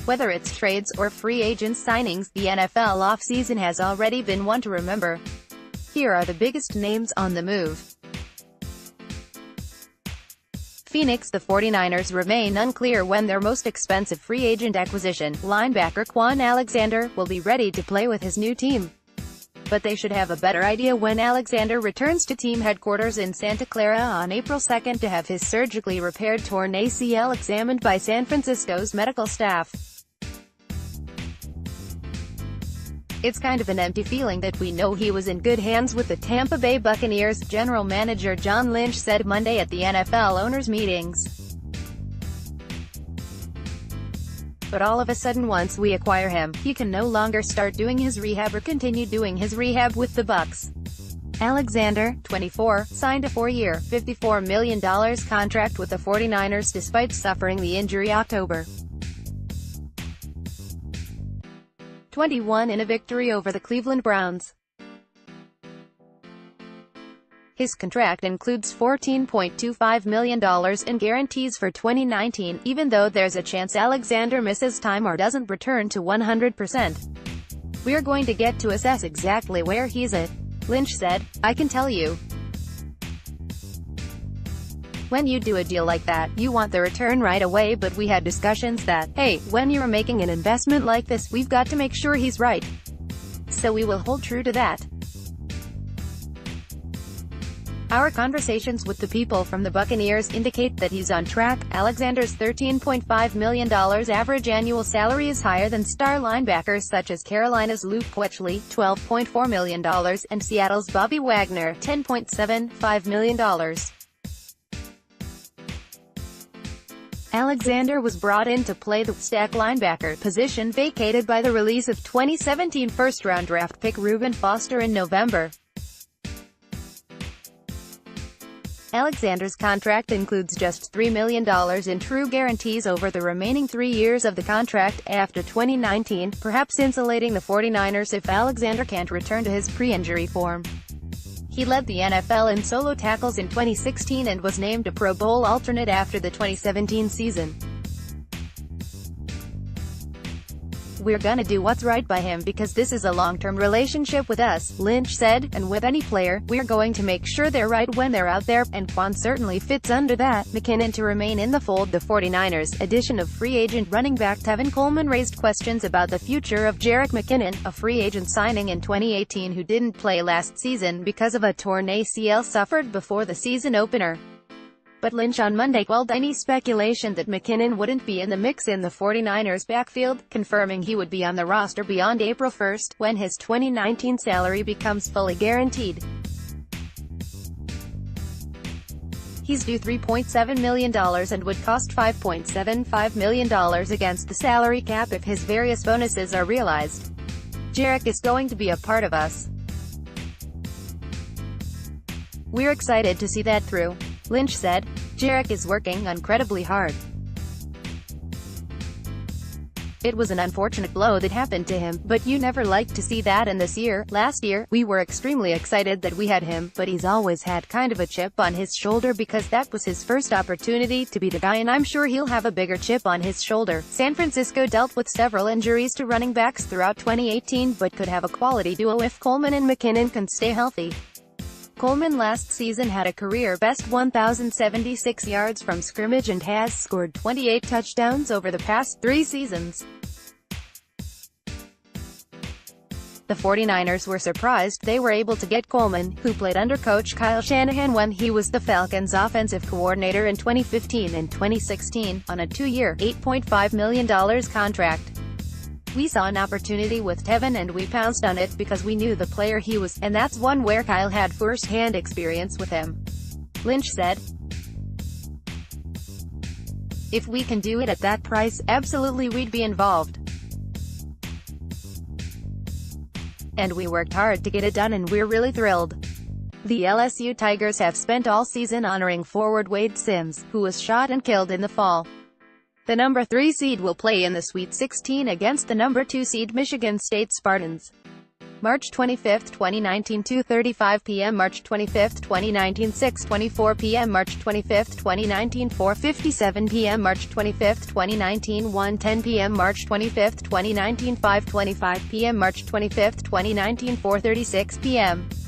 Whether it's trades or free agent signings, the NFL offseason has already been one to remember. Here are the biggest names on the move. Phoenix. The 49ers remain unclear when their most expensive free agent acquisition, linebacker Kwon Alexander, will be ready to play with his new team. But they should have a better idea when Alexander returns to team headquarters in Santa Clara on April 2nd to have his surgically repaired torn ACL examined by San Francisco's medical staff. It's kind of an empty feeling that we know he was in good hands with the Tampa Bay Buccaneers, general manager John Lynch said Monday at the NFL owners' meetings. But all of a sudden once we acquire him, he can no longer start doing his rehab or continue doing his rehab with the Bucs. Alexander, 24, signed a 4-year, $54 million contract with the 49ers despite suffering the injury October 21 in a victory over the Cleveland Browns. His contract includes $14.25 million in guarantees for 2019, even though there's a chance Alexander misses time or doesn't return to 100%. "We're going to get to assess exactly where he's at," Lynch said. "I can tell you. When you do a deal like that, you want the return right away, but we had discussions that, hey, when you're making an investment like this, we've got to make sure he's right. So we will hold true to that. Our conversations with the people from the Buccaneers indicate that he's on track." Alexander's $13.5 million average annual salary is higher than star linebackers such as Carolina's Luke Kuechly, $12.4 million, and Seattle's Bobby Wagner, $10.75 million. Alexander was brought in to play the stack linebacker position vacated by the release of 2017 first-round draft pick Reuben Foster in November. Alexander's contract includes just $3 million in true guarantees over the remaining 3 years of the contract, after 2019, perhaps insulating the 49ers if Alexander can't return to his pre-injury form. He led the NFL in solo tackles in 2016 and was named a Pro Bowl alternate after the 2017 season. "We're gonna do what's right by him because this is a long-term relationship with us," Lynch said, "and with any player, we're going to make sure they're right when they're out there, and Kwon certainly fits under that." McKinnon to remain in the fold. The 49ers' addition of free agent running back Tevin Coleman raised questions about the future of McKinnon, a free agent signing in 2018 who didn't play last season because of a torn ACL suffered before the season opener. But Lynch on Monday quelled any speculation that McKinnon wouldn't be in the mix in the 49ers backfield, confirming he would be on the roster beyond April 1st, when his 2019 salary becomes fully guaranteed. He's due $3.7 million and would cost $5.75 million against the salary cap if his various bonuses are realized. "Jarek is going to be a part of us. We're excited to see that through," Lynch said. "Jarek is working incredibly hard. It was an unfortunate blow that happened to him, but you never like to see that, and this year, last year, we were extremely excited that we had him, but he's always had kind of a chip on his shoulder because that was his first opportunity to be the guy, and I'm sure he'll have a bigger chip on his shoulder." San Francisco dealt with several injuries to running backs throughout 2018 but could have a quality duo if Coleman and McKinnon can stay healthy. Coleman last season had a career-best 1,076 yards from scrimmage and has scored 28 touchdowns over the past 3 seasons. The 49ers were surprised they were able to get Coleman, who played under coach Kyle Shanahan when he was the Falcons' offensive coordinator in 2015 and 2016, on a 2-year, $8.5 million contract. "We saw an opportunity with Tevin and we pounced on it because we knew the player he was, and that's one where Kyle had first-hand experience with him," Lynch said. "If we can do it at that price, absolutely we'd be involved. And we worked hard to get it done and we're really thrilled." The LSU Tigers have spent all season honoring forward Wade Sims, who was shot and killed in the fall. The number 3 seed will play in the Sweet 16 against the number 2 seed Michigan State Spartans. March 25, 2019 2:35 p.m. March 25, 2019 6:24 p.m. March 25, 2019 4:57 p.m. March 25, 2019 1:10 p.m. March 25, 2019 5:25 p.m. March 25, 2019 4:36 p.m.